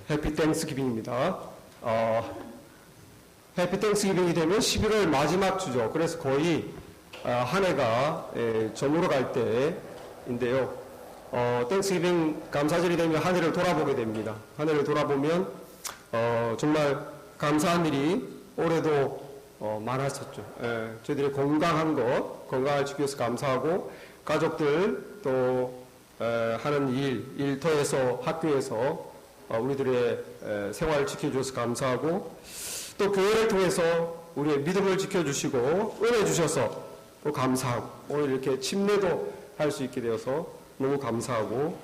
해피 땡스기빙입니다. 해피 땡스기빙이 되면 11월 마지막 주죠. 그래서 거의 한 해가 저물어 갈 때인데요. 땡스기빙 감사절이 되면 한 해를 돌아보게 됩니다. 한 해를 돌아보면 정말 감사한 일이 올해도 많았었죠. 저희들이 건강한 것, 건강을 지켜서 감사하고 가족들 또 하는 일터에서 학교에서 우리들의 생활을 지켜줘서 감사하고 또 교회를 통해서 우리의 믿음을 지켜주시고 은혜 주셔서 또 감사하고 오늘 이렇게 침례도 할 수 있게 되어서 너무 감사하고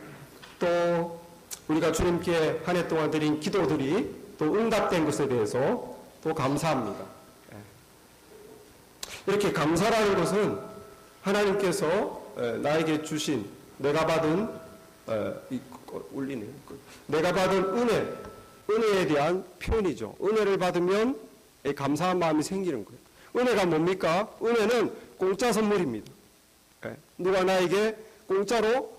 또 우리가 주님께 한 해 동안 드린 기도들이 또 응답된 것에 대해서 또 감사합니다. 이렇게 감사라는 것은 하나님께서 나에게 주신 내가 받은 내가 받은 은혜에 대한 표현이죠. 은혜를 받으면 감사한 마음이 생기는 거예요. 은혜가 뭡니까? 은혜는 공짜 선물입니다. 누가 나에게 공짜로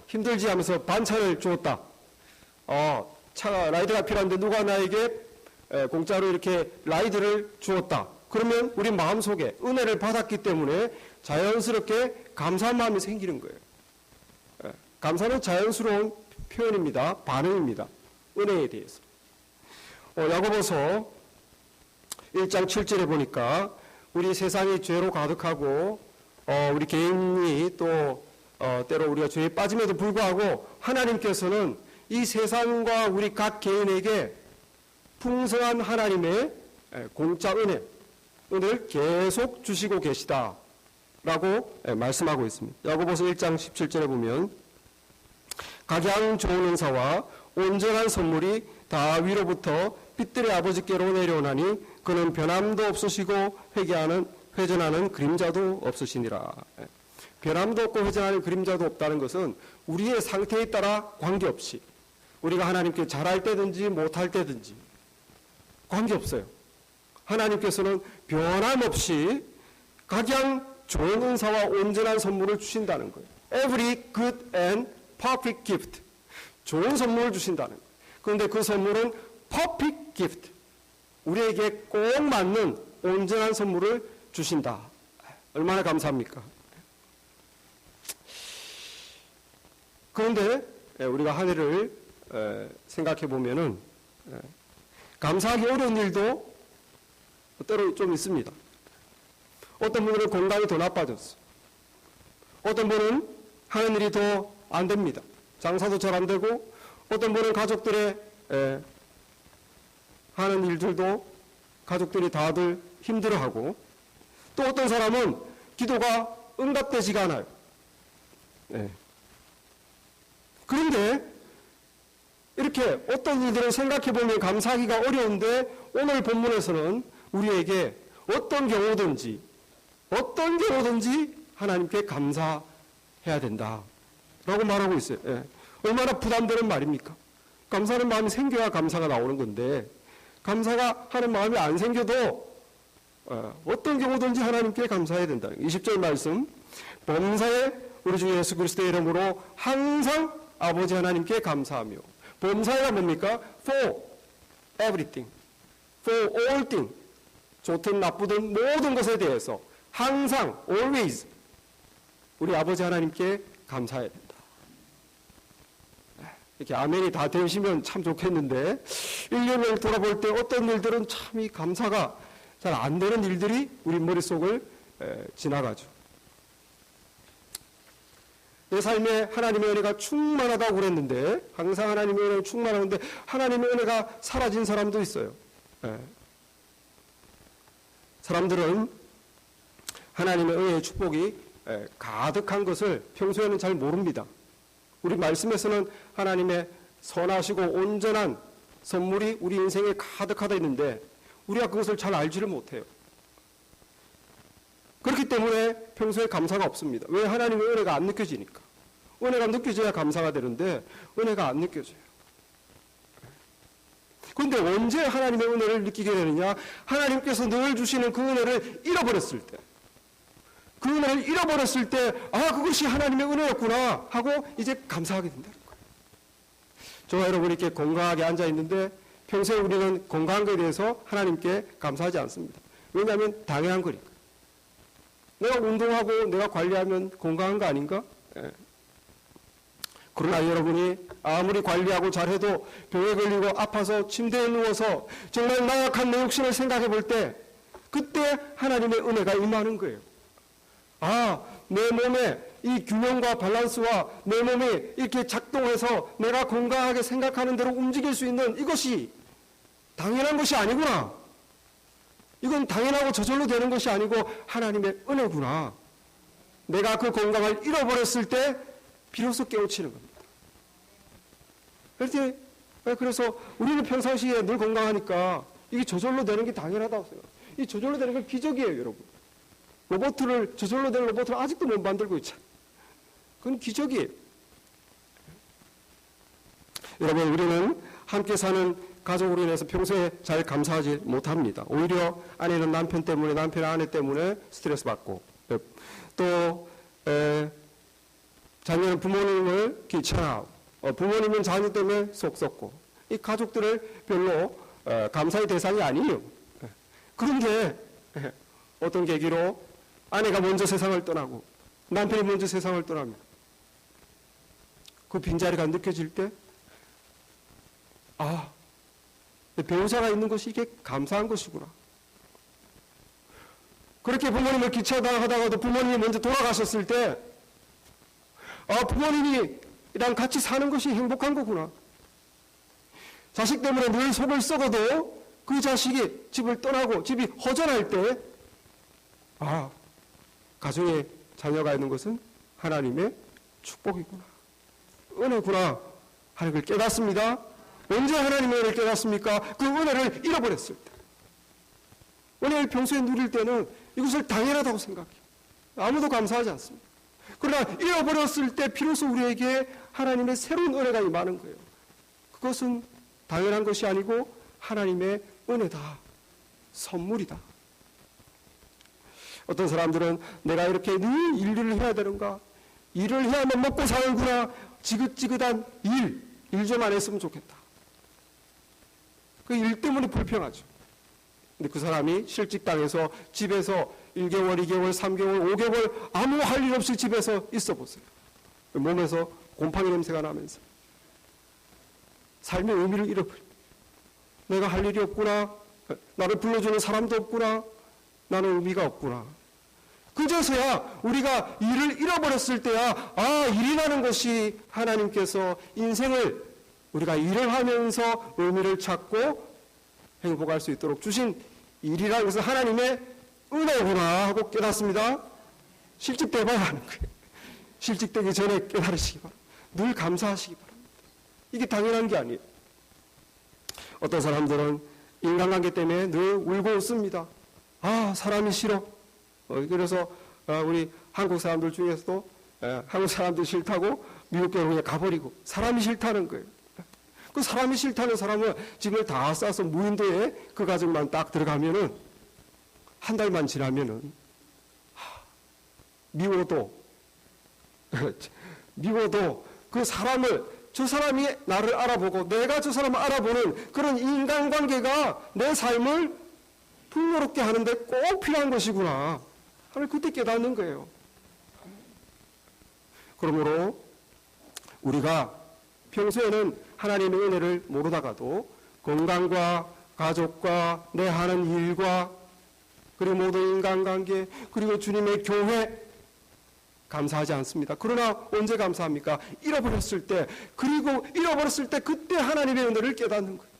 힘들지 하면서 반찬을 주었다. 라이드가 필요한데 누가 나에게 공짜로 이렇게 라이드를 주었다. 그러면 우리 마음속에 은혜를 받았기 때문에 자연스럽게 감사한 마음이 생기는 거예요. 감사는 자연스러운 표현입니다. 반응입니다. 은혜에 대해서. 야고보서 1장 7절에 보니까 우리 세상이 죄로 가득하고 우리 개인이 또 때로 우리가 죄에 빠짐에도 불구하고 하나님께서는 이 세상과 우리 각 개인에게 풍성한 하나님의 공짜 은혜를 계속 주시고 계시다라고 말씀하고 있습니다. 야고보서 1장 17절에 보면 각양 좋은 은사와 온전한 선물이 다 위로부터 빛들의 아버지께로 내려오나니 그는 변함도 없으시고 회전하는 그림자도 없으시니라. 변함도 없고 회전하는 그림자도 없다는 것은 우리의 상태에 따라 관계없이 우리가 하나님께 잘할 때든지 못할 때든지 관계없어요. 하나님께서는 변함없이 각양 좋은 은사와 온전한 선물을 주신다는 거예요. Every good and perfect gift. 좋은 선물을 주신다는 거예요. 그런데 그 선물은 perfect gift. 우리에게 꼭 맞는 온전한 선물을 주신다. 얼마나 감사합니까? 그런데 우리가 한 해를 생각해 보면은 감사하기 어려운 일도 때로 좀 있습니다. 어떤 분들은 건강이 더 나빠졌어. 어떤 분은 하는 일이 더 안 됩니다. 장사도 잘 안 되고 어떤 분은 가족들의 하는 일들도 가족들이 다들 힘들어하고 또 어떤 사람은 기도가 응답되지가 않아요. 그런데 이렇게 어떤 일들을 생각해 보면 감사하기가 어려운데 오늘 본문에서는 우리에게 어떤 경우든지 하나님께 감사해야 된다 라고 말하고 있어요. 얼마나 부담되는 말입니까? 감사하는 마음이 생겨야 감사가 나오는 건데 감사가 하는 마음이 안 생겨도 어떤 경우든지 하나님께 감사해야 된다. 20절 말씀 범사에 우리 주 예수 그리스도의 이름으로 항상 아버지 하나님께 감사하며 범사에가 뭡니까? For everything, for all things 좋든 나쁘든 모든 것에 대해서 항상 always 우리 아버지 하나님께 감사해야 된다. 이렇게 아멘이 다 되시면 참 좋겠는데 1년을 돌아볼 때 어떤 일들은 참 이 감사가 잘 안 되는 일들이 우리 머릿속을 지나가죠. 내 삶에 하나님의 은혜가 충만하다고 그랬는데 항상 하나님의 은혜가 충만하는데 하나님의 은혜가 사라진 사람도 있어요. 사람들은 하나님의 은혜의 축복이 가득한 것을 평소에는 잘 모릅니다. 우리 말씀에서는 하나님의 선하시고 온전한 선물이 우리 인생에 가득하다 있는데 우리가 그것을 잘 알지를 못해요. 그렇기 때문에 평소에 감사가 없습니다. 왜? 하나님의 은혜가 안 느껴지니까. 은혜가 느껴져야 감사가 되는데 은혜가 안 느껴져요. 그런데 언제 하나님의 은혜를 느끼게 되느냐? 하나님께서 늘 주시는 그 은혜를 잃어버렸을 때. 그 은혜를 잃어버렸을 때 그것이 하나님의 은혜였구나 하고 이제 감사하게 된다는 거예요. 저와 여러분이 이렇게 건강하게 앉아 있는데 평소에 우리는 건강한 것에 대해서 하나님께 감사하지 않습니다. 왜냐하면 당연한 거니까. 내가 운동하고 내가 관리하면 건강한 거 아닌가? 예. 그러나 여러분이 아무리 관리하고 잘해도 병에 걸리고 아파서 침대에 누워서 정말 나약한 내 육신을 생각해 볼 때 그때 하나님의 은혜가 임하는 거예요. 아, 내 몸에 이 균형과 밸런스와 내 몸이 이렇게 작동해서 내가 건강하게 생각하는 대로 움직일 수 있는 이것이 당연한 것이 아니구나. 이건 당연하고 저절로 되는 것이 아니고 하나님의 은혜구나. 내가 그 건강을 잃어버렸을 때 비로소 깨우치는 겁니다. 그래서 우리는 평상시에 늘 건강하니까 이게 저절로 되는 게 당연하다고 생각해요. 이 저절로 되는 건 기적이에요, 여러분. 저절로 되는 로봇을 아직도 못 만들고 있잖아요. 그건 기적이에요. 여러분, 우리는 함께 사는 가족으로 인해서 평소에 잘 감사하지 못합니다. 오히려 아내는 남편 때문에, 남편은 아내 때문에 스트레스 받고, 또 자녀는 부모님을 귀찮아하고, 부모님은 자녀 때문에 속 썩고, 이 가족들을 별로 감사의 대상이 아니에요. 그런데 어떤 계기로 아내가 먼저 세상을 떠나고 남편이 먼저 세상을 떠나면 그 빈자리가 느껴질 때, 아, 배우자가 있는 것이 이게 감사한 것이구나. 그렇게 부모님을 귀찮아하다가도 부모님이 먼저 돌아가셨을 때, 아, 부모님이랑 같이 사는 것이 행복한 거구나. 자식 때문에 늘 속을 썩어도 그 자식이 집을 떠나고 집이 허전할 때, 아, 가정에 자녀가 있는 것은 하나님의 축복이구나. 은혜구나 하는 걸 깨닫습니다. 언제 하나님의 은혜를 깨닫습니까? 그 은혜를 잃어버렸을 때. 은혜를 평소에 누릴 때는 이것을 당연하다고 생각해요. 아무도 감사하지 않습니다. 그러나 잃어버렸을 때 비로소 우리에게 하나님의 새로운 은혜가 임하는 거예요. 그것은 당연한 것이 아니고 하나님의 은혜다. 선물이다. 어떤 사람들은 내가 이렇게 늘 일을 해야 되는가? 일을 해야만 먹고 사는구나. 지긋지긋한 일 좀 안 했으면 좋겠다. 그 일 때문에 불평하죠. 근데 그 사람이 실직당해서 집에서 1개월, 2개월, 3개월, 5개월 아무 할 일 없이 집에서 있어 보세요. 몸에서 곰팡이 냄새가 나면서 삶의 의미를 잃어버려. 내가 할 일이 없구나. 나를 불러주는 사람도 없구나. 나는 의미가 없구나. 그제서야 우리가 일을 잃어버렸을 때야, 아, 일이라는 것이 하나님께서 인생을 우리가 일을 하면서 의미를 찾고 행복할 수 있도록 주신 일이라는 것은 하나님의 은혜구나 하고 깨닫습니다. 실직돼봐야 하는 거예요. 실직되기 전에 깨달으시기 바랍니다. 늘 감사하시기 바랍니다. 이게 당연한 게 아니에요. 어떤 사람들은 인간관계 때문에 늘 울고 웃습니다. 아, 사람이 싫어. 그래서 우리 한국 사람들 중에서도 한국 사람들이 싫다고 미국 교회에 가버리고 사람이 싫다는 거예요. 그 사람이 싫다는 사람은 집을 다 싸서 무인도에 그 가정만 딱 들어가면은 한 달만 지나면은 미워도 그 사람을, 저 사람이 나를 알아보고 내가 저 사람을 알아보는 그런 인간관계가 내 삶을 풍요롭게 하는데 꼭 필요한 것이구나 하늘 그때 깨닫는 거예요. 그러므로 우리가 평소에는 하나님의 은혜를 모르다가도 건강과 가족과 내 하는 일과 그리고 모든 인간관계 그리고 주님의 교회 감사하지 않습니다. 그러나 언제 감사합니까? 잃어버렸을 때, 그리고 잃어버렸을 때 그때 하나님의 은혜를 깨닫는 거예요.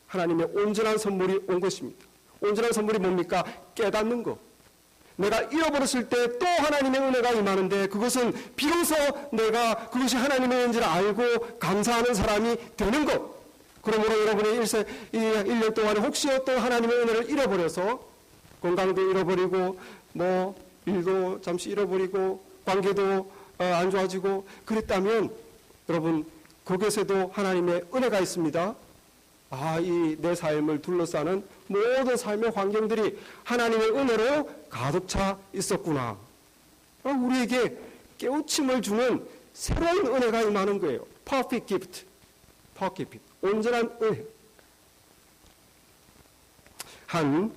하나님의 온전한 선물이 온 것입니다. 온전한 선물이 뭡니까? 깨닫는 거. 내가 잃어버렸을 때 또 하나님의 은혜가 임하는데 그것은 비로소 내가 그것이 하나님의 은혜를 알고 감사하는 사람이 되는 것. 그러므로 여러분의 1년 동안에 혹시 어떤 하나님의 은혜를 잃어버려서 건강도 잃어버리고 일도 잠시 잃어버리고 관계도 안 좋아지고 그랬다면 여러분 거기에서도 하나님의 은혜가 있습니다. 아, 이 내 삶을 둘러싸는 모든 삶의 환경들이 하나님의 은혜로 가득 차 있었구나. 우리에게 깨우침을 주는 새로운 은혜가 임하는 거예요. perfect gift, perfect gift, 온전한 은혜. 한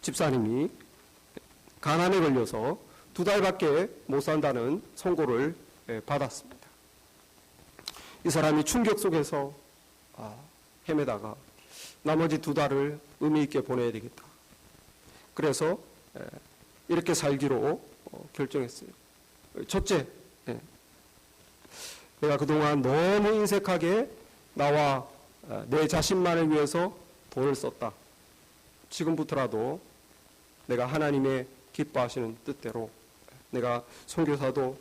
집사님이 가난에 걸려서 2달밖에 못 산다는 선고를 받았습니다. 이 사람이 충격 속에서 헤매다가 나머지 2달을 의미 있게 보내야 되겠다. 그래서 이렇게 살기로 결정했어요. 첫째, 내가 그동안 너무 인색하게 나와 내 자신만을 위해서 돈을 썼다. 지금부터라도 내가 하나님의 기뻐하시는 뜻대로 내가 선교사도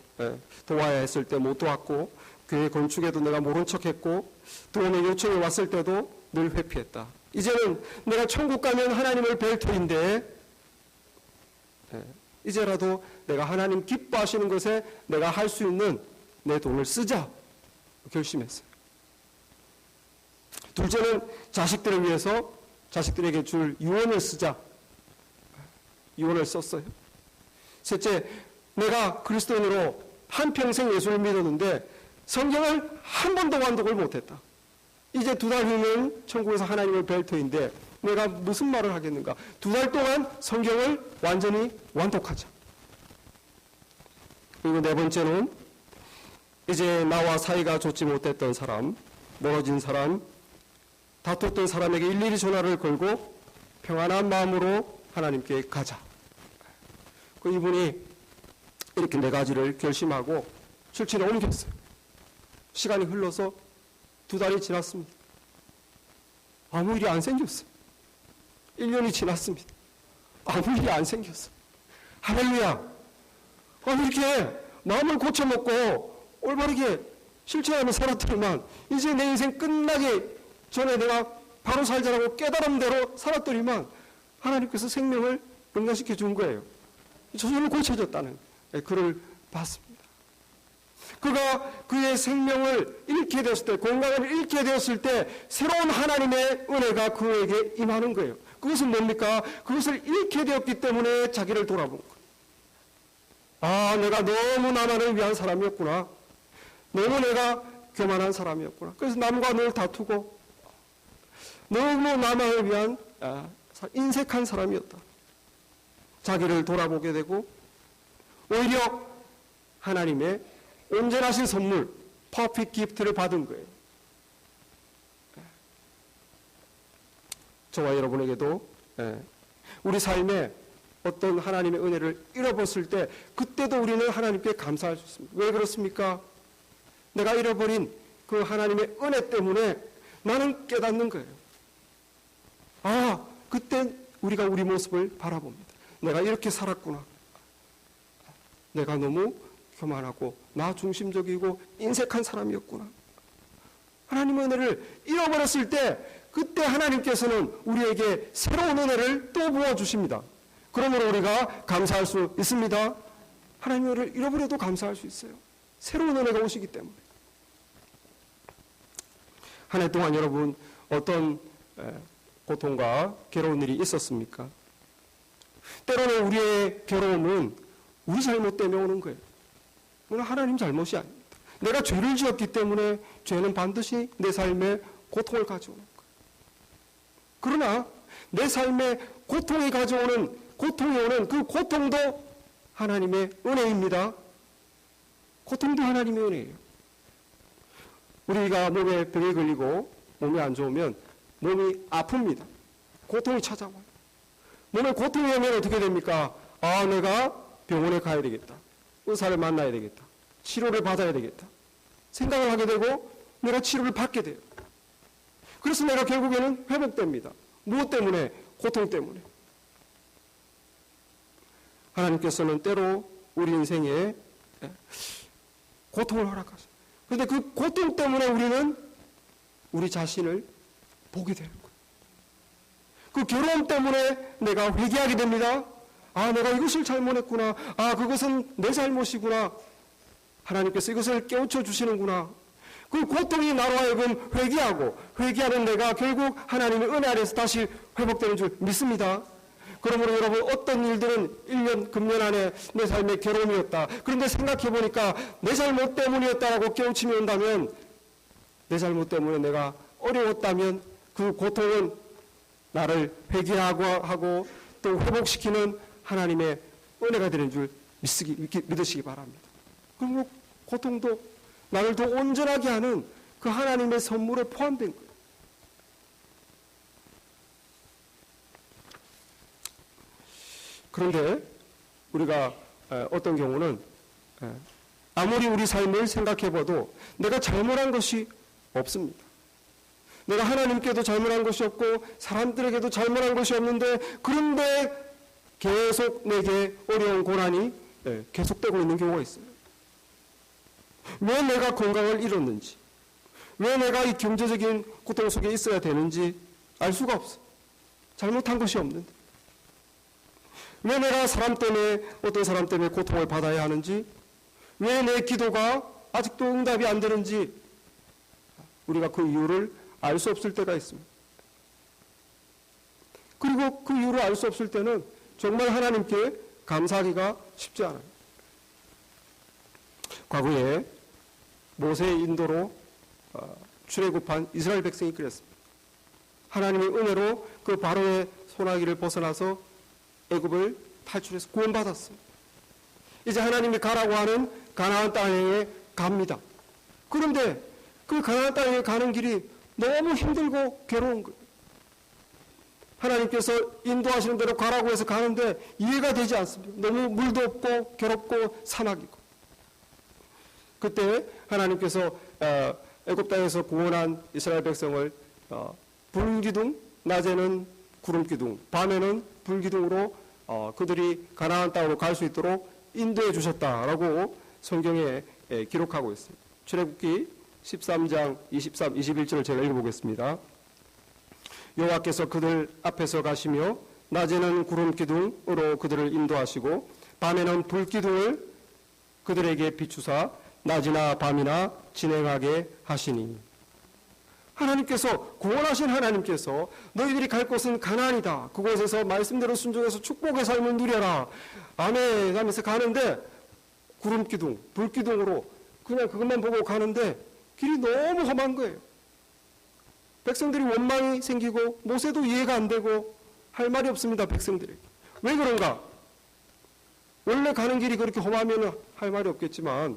도와야 했을 때 못 도왔고 교회 건축에도 내가 모른 척했고 도움의 요청이 왔을 때도 늘 회피했다. 이제는 내가 천국 가면 하나님을 뵐 터인데 이제라도 내가 하나님 기뻐하시는 것에 내가 할 수 있는 내 돈을 쓰자 결심했어요. 둘째는 자식들을 위해서 자식들에게 줄 유언을 쓰자. 유언을 썼어요. 셋째, 내가 그리스도인으로 한평생 예수를 믿었는데 성경을 한 번도 완독을 못했다. 이제 2달 후면 천국에서 하나님을 뵐 터인데 내가 무슨 말을 하겠는가. 2달 동안 성경을 완전히 완독하자. 그리고 네 번째는 이제 나와 사이가 좋지 못했던 사람, 멀어진 사람, 다퉜던 사람에게 일일이 전화를 걸고 평안한 마음으로 하나님께 가자. 그 이분이 이렇게 4가지를 결심하고 출신에 옮겼어요. 시간이 흘러서 2달이 지났습니다. 아무 일이 안 생겼어요. 1년이 지났습니다. 아무 일이 안 생겼어요. 할렐루야. 이렇게 마음을 고쳐먹고 올바르게 실천하며 살았더니만 이제 내 인생 끝나기 전에 내가 바로 살자라고 깨달음대로 살았더니만 하나님께서 생명을 영광시켜 준 거예요. 저절로 고쳐졌다는 글을 봤습니다. 그가 그의 생명을 잃게 되었을 때, 건강을 잃게 되었을 때 새로운 하나님의 은혜가 그에게 임하는 거예요. 그것은 뭡니까? 그것을 잃게 되었기 때문에 자기를 돌아본 거예요. 내가 너무 나만을 위한 사람이었구나. 너무 내가 교만한 사람이었구나. 그래서 남과 늘 다투고 너무 나만을 위한 인색한 사람이었다. 자기를 돌아보게 되고 오히려 하나님의 온전하신 선물, 퍼펙트 기프트를 받은 거예요. 저와 여러분에게도 우리 삶에 어떤 하나님의 은혜를 잃어버렸을 때 그때도 우리는 하나님께 감사할 수 있습니다. 왜 그렇습니까? 내가 잃어버린 그 하나님의 은혜 때문에 나는 깨닫는 거예요. 그때 우리가 우리 모습을 바라봅니다. 내가 이렇게 살았구나. 내가 너무 교만하고 나 중심적이고 인색한 사람이었구나. 하나님의 은혜를 잃어버렸을 때 그때 하나님께서는 우리에게 새로운 은혜를 또 부어주십니다. 그러므로 우리가 감사할 수 있습니다. 하나님의 은혜를 잃어버려도 감사할 수 있어요. 새로운 은혜가 오시기 때문에. 한 해 동안 여러분 어떤 고통과 괴로운 일이 있었습니까? 때로는 우리의 괴로움은 우리 잘못 때문에 오는 거예요. 그건 하나님 잘못이 아닙니다. 내가 죄를 지었기 때문에 죄는 반드시 내 삶에 고통을 가져오는 거예요. 그러나 내 삶에 고통이 오는 그 고통도 하나님의 은혜입니다. 고통도 하나님의 은혜예요. 우리가 몸에 병이 걸리고 몸이 안 좋으면 몸이 아픕니다. 고통이 찾아와요. 몸에 고통이 오면 어떻게 됩니까? 내가 병원에 가야 되겠다. 의사를 만나야 되겠다. 치료를 받아야 되겠다. 생각을 하게 되고 내가 치료를 받게 돼요. 그래서 내가 결국에는 회복됩니다. 무엇 때문에? 고통 때문에. 하나님께서는 때로 우리 인생에 고통을 허락하세요. 그런데 그 고통 때문에 우리는 우리 자신을 보게 되는 거예요. 그 괴로움 때문에 내가 회개하게 됩니다. 내가 이것을 잘못했구나. 그것은 내 잘못이구나. 하나님께서 이것을 깨우쳐 주시는구나. 그 고통이 나로 하여금 회개하는 내가 결국 하나님의 은혜 아래서 다시 회복되는 줄 믿습니다. 그러므로 여러분, 어떤 일들은 1년, 금년 안에 내 삶의 괴로움이었다. 그런데 생각해보니까 내 잘못 때문이었다라고 깨우침이 온다면, 내 잘못 때문에 내가 어려웠다면 그 고통은 나를 회개하고 또 회복시키는 하나님의 은혜가 되는 줄 믿으시기 바랍니다. 그리고 고통도 나를 더 온전하게 하는 그 하나님의 선물에 포함된 거예요. 그런데 우리가 어떤 경우는 아무리 우리 삶을 생각해봐도 내가 잘못한 것이 없습니다. 내가 하나님께도 잘못한 것이 없고 사람들에게도 잘못한 것이 없는데, 그런데 계속 내게 어려운 고난이 계속되고 있는 경우가 있어요. 왜 내가 건강을 잃었는지, 왜 내가 이 경제적인 고통 속에 있어야 되는지 알 수가 없어. 잘못한 것이 없는데. 왜 내가 어떤 사람 때문에 고통을 받아야 하는지, 왜 내 기도가 아직도 응답이 안 되는지 우리가 그 이유를 알 수 없을 때가 있습니다. 그리고 그 이유를 알 수 없을 때는 정말 하나님께 감사하기가 쉽지 않아요. 과거에 모세의 인도로 출애굽한 이스라엘 백성이 그랬습니다. 하나님의 은혜로 그 바로의 손아귀를 벗어나서 애굽을 탈출해서 구원받았어요. 이제 하나님이 가라고 하는 가나안 땅에 갑니다. 그런데 그 가나안 땅에 가는 길이 너무 힘들고 괴로운 거예요. 하나님께서 인도하시는 대로 가라고 해서 가는데 이해가 되지 않습니다. 너무 물도 없고 괴롭고 사막이고. 그때 하나님께서 애굽 땅에서 구원한 이스라엘 백성을 불기둥, 낮에는 구름기둥, 밤에는 불기둥으로 그들이 가나안 땅으로 갈 수 있도록 인도해 주셨다라고 성경에 기록하고 있습니다. 출애굽기 13장 23, 21절을 제가 읽어보겠습니다. 여호와께서 그들 앞에서 가시며 낮에는 구름기둥으로 그들을 인도하시고 밤에는 불기둥을 그들에게 비추사 낮이나 밤이나 진행하게 하시니. 하나님께서, 구원하신 하나님께서 너희들이 갈 곳은 가나안이다. 그곳에서 말씀대로 순종해서 축복의 삶을 누려라. 아멘 하면서 가는데 구름기둥, 불기둥으로 그냥 그것만 보고 가는데 길이 너무 험한 거예요. 백성들이 원망이 생기고 모세도 이해가 안 되고 할 말이 없습니다. 백성들에게. 왜 그런가? 원래 가는 길이 그렇게 험하면 할 말이 없겠지만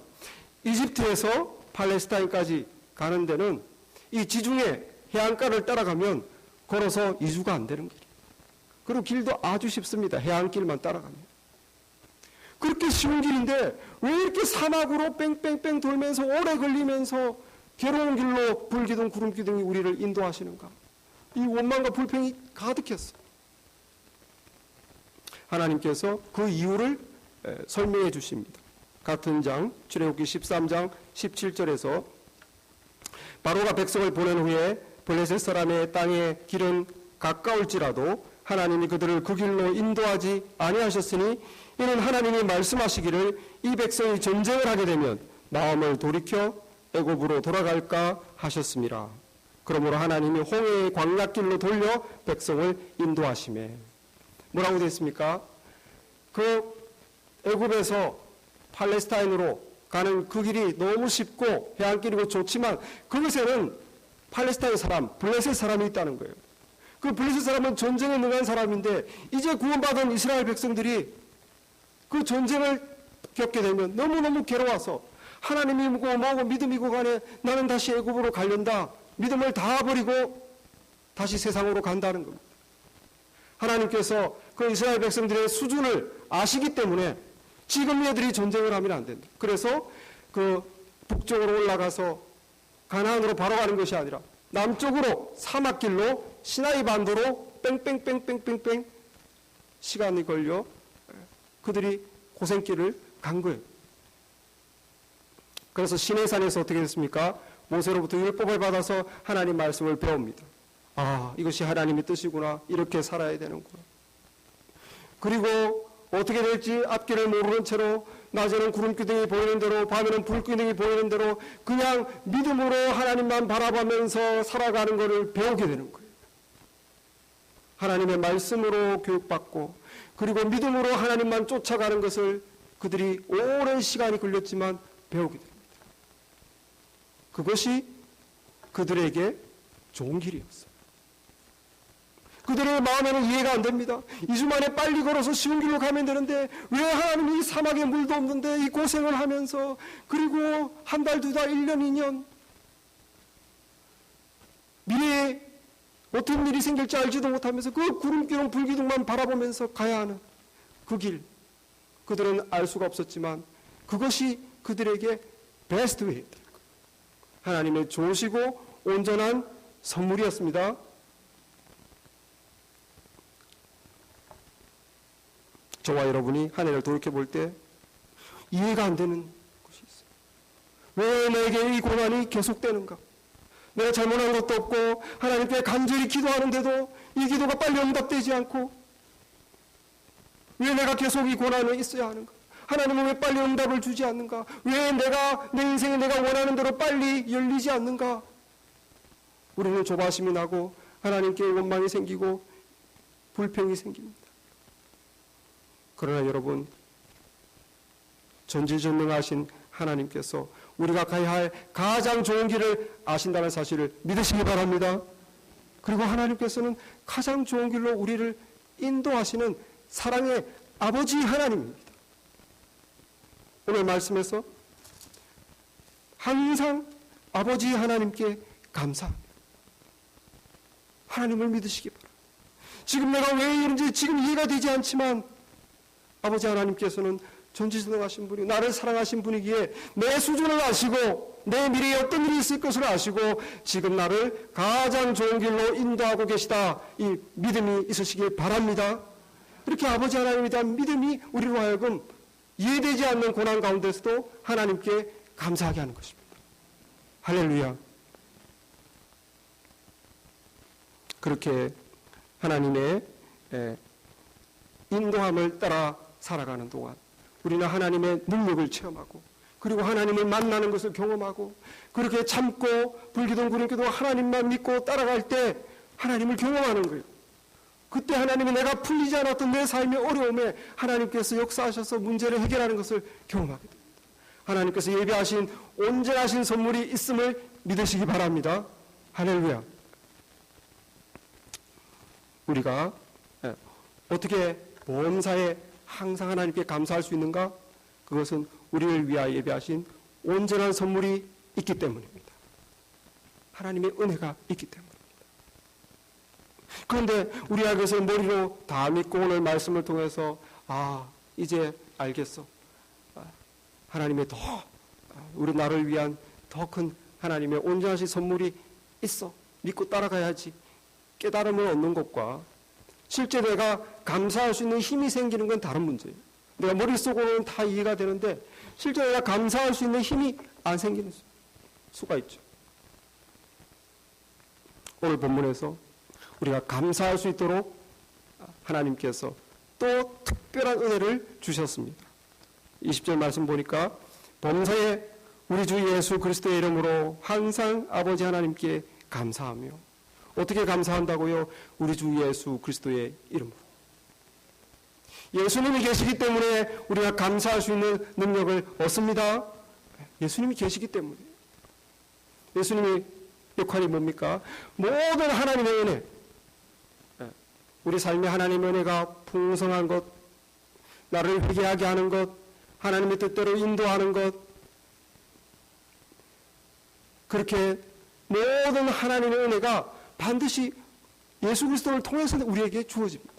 이집트에서 팔레스타인까지 가는 데는 이 지중해 해안가를 따라가면 걸어서 2주가 안 되는 길이에요. 그리고 길도 아주 쉽습니다. 해안길만 따라가면. 그렇게 쉬운 길인데 왜 이렇게 사막으로 뺑뺑뺑 돌면서 오래 걸리면서 괴로운 길로 불기둥, 구름기둥이 우리를 인도하시는가? 이 원망과 불평이 가득했어. 하나님께서 그 이유를 설명해 주십니다. 같은 장, 출애굽기 13장 17절에서 바로가 백성을 보낸 후에 블레셋 사람의 땅의 길은 가까울지라도 하나님이 그들을 그 길로 인도하지 아니하셨으니 이는 하나님이 말씀하시기를 이 백성이 전쟁을 하게 되면 마음을 돌이켜 애굽으로 돌아갈까 하셨습니다. 그러므로 하나님이 홍해의 광야길로 돌려 백성을 인도하시매. 뭐라고 되어 있습니까? 그 애굽에서 팔레스타인으로 가는 그 길이 너무 쉽고 해안길이고 좋지만 그것에는 팔레스타인 사람, 블레셋 사람이 있다는 거예요. 그 블레셋 사람은 전쟁에 능한 사람인데 이제 구원받은 이스라엘 백성들이 그 전쟁을 겪게 되면 너무너무 괴로워서 하나님이 뭐고 믿음이고 간에 나는 다시 애굽으로 가련다. 믿음을 다 버리고 다시 세상으로 간다는 겁니다. 하나님께서 그 이스라엘 백성들의 수준을 아시기 때문에 지금 얘들이 전쟁을 하면 안 된다. 그래서 그 북쪽으로 올라가서 가나안으로 바로 가는 것이 아니라 남쪽으로 사막길로 시나이 반도로 뺑뺑뺑뺑뺑뺑 시간이 걸려 그들이 고생길을 간 거예요. 그래서 시내산에서 어떻게 됐습니까? 모세로부터 율법을 받아서 하나님 말씀을 배웁니다. 아, 이것이 하나님의 뜻이구나. 이렇게 살아야 되는구나. 그리고 어떻게 될지 앞길을 모르는 채로 낮에는 구름기둥이 보이는 대로 밤에는 불기둥이 보이는 대로 그냥 믿음으로 하나님만 바라보면서 살아가는 것을 배우게 되는 거예요. 하나님의 말씀으로 교육받고 그리고 믿음으로 하나님만 쫓아가는 것을 그들이 오랜 시간이 걸렸지만 배우게 됩니다. 그것이 그들에게 좋은 길이었어요. 그들의 마음에는 이해가 안 됩니다. 2주 만에 빨리 걸어서 쉬운 길로 가면 되는데 왜 하나님이 이 사막에 물도 없는데 이 고생을 하면서 그리고 한 달, 두 달, 1년, 2년 미래에 어떤 일이 생길지 알지도 못하면서 그 구름기둥 불기둥만 바라보면서 가야 하는 그 길, 그들은 알 수가 없었지만 그것이 그들에게 베스트 웨이였다. 하나님의 좋으시고 온전한 선물이었습니다. 저와 여러분이 한 해를 돌이켜볼 때 이해가 안 되는 것이 있어요. 왜 내게 이 고난이 계속되는가? 내가 잘못한 것도 없고 하나님께 간절히 기도하는데도 이 기도가 빨리 응답되지 않고 왜 내가 계속 이 고난에 있어야 하는가? 하나님은 왜 빨리 응답을 주지 않는가? 왜 내 인생이 내가 원하는 대로 빨리 열리지 않는가? 우리는 조바심이 나고 하나님께 원망이 생기고 불평이 생깁니다. 그러나 여러분, 전지전능하신 하나님께서 우리가 가야 할 가장 좋은 길을 아신다는 사실을 믿으시기 바랍니다. 그리고 하나님께서는 가장 좋은 길로 우리를 인도하시는 사랑의 아버지 하나님입니다. 오늘 말씀에서 항상 아버지 하나님께 감사합니다. 하나님을 믿으시기 바랍니다. 지금 내가 왜 이런지 지금 이해가 되지 않지만 아버지 하나님께서는 전지전능하신 분이 나를 사랑하신 분이기에 내 수준을 아시고 내 미래에 어떤 일이 있을 것을 아시고 지금 나를 가장 좋은 길로 인도하고 계시다. 이 믿음이 있으시길 바랍니다. 이렇게 아버지 하나님에 대한 믿음이 우리로 하여금 이해되지 않는 고난 가운데서도 하나님께 감사하게 하는 것입니다. 할렐루야. 그렇게 하나님의 인도함을 따라 살아가는 동안 우리는 하나님의 능력을 체험하고 그리고 하나님을 만나는 것을 경험하고 그렇게 참고 불기둥 구름기둥 하나님만 믿고 따라갈 때 하나님을 경험하는 거예요. 그때 하나님이 내가 풀리지 않았던 내 삶의 어려움에 하나님께서 역사하셔서 문제를 해결하는 것을 경험하게 됩니다. 하나님께서 예비하신 온전하신 선물이 있음을 믿으시기 바랍니다. 할렐루야. 우리가 어떻게 범사에 항상 하나님께 감사할 수 있는가? 그것은 우리를 위하여 예비하신 온전한 선물이 있기 때문입니다. 하나님의 은혜가 있기 때문입니다. 그런데 우리가 그것을 머리로 다 믿고 오늘 말씀을 통해서 이제 알겠어. 하나님의 우리 나를 위한 더 큰 하나님의 온전하신 선물이 있어. 믿고 따라가야지. 깨달음을 얻는 것과 실제 내가 감사할 수 있는 힘이 생기는 건 다른 문제예요. 내가 머릿속으로는 다 이해가 되는데 실제 내가 감사할 수 있는 힘이 안 생기는 수가 있죠. 오늘 본문에서 우리가 감사할 수 있도록 하나님께서 또 특별한 은혜를 주셨습니다. 20절 말씀 보니까 범사에 우리 주 예수 그리스도의 이름으로 항상 아버지 하나님께 감사하며 어떻게 감사한다고요? 우리 주 예수 그리스도의 이름으로. 예수님이 계시기 때문에 우리가 감사할 수 있는 능력을 얻습니다. 예수님이 계시기 때문에. 예수님의 역할이 뭡니까? 모든 하나님의 은혜, 우리 삶에 하나님의 은혜가 풍성한 것, 나를 회개하게 하는 것, 하나님의 뜻대로 인도하는 것, 그렇게 모든 하나님의 은혜가 반드시 예수 그리스도를 통해서 우리에게 주어집니다.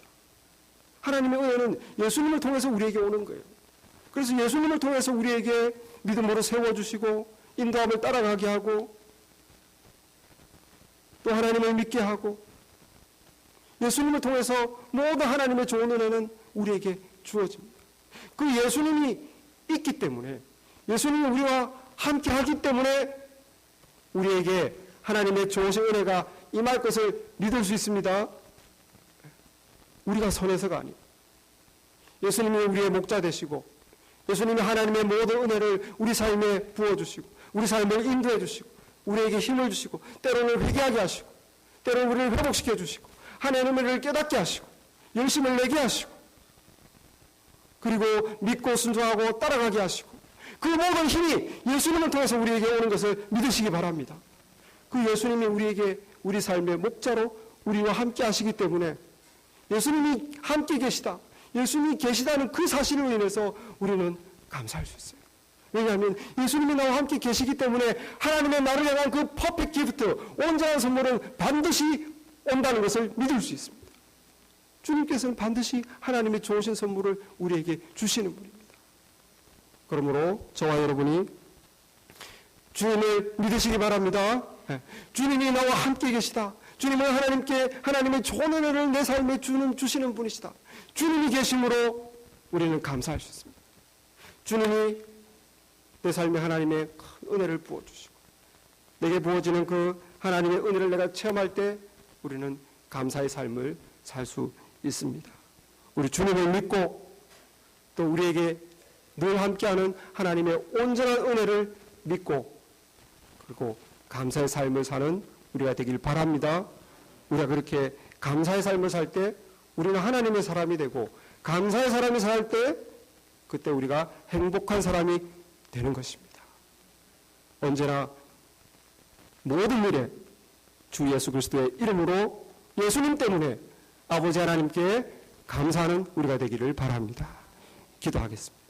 하나님의 은혜는 예수님을 통해서 우리에게 오는 거예요. 그래서 예수님을 통해서 우리에게 믿음으로 세워주시고 인도함을 따라가게 하고 또 하나님을 믿게 하고 예수님을 통해서 모든 하나님의 좋은 은혜는 우리에게 주어집니다. 그 예수님이 있기 때문에 예수님이 우리와 함께 하기 때문에 우리에게 하나님의 좋으신 은혜가 임할 것을 믿을 수 있습니다. 우리가 선해서가 아니고 예수님이 우리의 목자 되시고 예수님이 하나님의 모든 은혜를 우리 삶에 부어주시고 우리 삶을 인도해 주시고 우리에게 힘을 주시고 때로는 회개하게 하시고 때로는 우리를 회복시켜 주시고 하나님의 은혜를 깨닫게 하시고 열심을 내게 하시고 그리고 믿고 순종하고 따라가게 하시고 그 모든 힘이 예수님을 통해서 우리에게 오는 것을 믿으시기 바랍니다. 그 예수님이 우리에게 우리 삶의 목자로 우리와 함께 하시기 때문에 예수님이 함께 계시다, 예수님이 계시다는 그 사실로 인해서 우리는 감사할 수 있어요. 왜냐하면 예수님이 나와 함께 계시기 때문에 하나님의 나를 향한 그 퍼펙트 기프트, 온전한 선물은 반드시 온다는 것을 믿을 수 있습니다. 주님께서는 반드시 하나님의 좋으신 선물을 우리에게 주시는 분입니다. 그러므로 저와 여러분이 주님을 믿으시기 바랍니다. 주님이 나와 함께 계시다. 주님은 하나님의 좋은 은혜를 내 삶에 주시는 분이시다. 주님이 계심으로 우리는 감사할 수 있습니다. 주님이 내 삶에 하나님의 큰 은혜를 부어주시고 내게 부어지는 그 하나님의 은혜를 내가 체험할 때 우리는 감사의 삶을 살 수 있습니다. 우리 주님을 믿고 또 우리에게 늘 함께하는 하나님의 온전한 은혜를 믿고 그리고 감사의 삶을 사는 우리가 되길 바랍니다. 우리가 그렇게 감사의 삶을 살 때 우리는 하나님의 사람이 되고 감사의 사람이 살 때 그때 우리가 행복한 사람이 되는 것입니다. 언제나 모든 일에 주 예수 그리스도의 이름으로 예수님 때문에 아버지 하나님께 감사하는 우리가 되기를 바랍니다. 기도하겠습니다.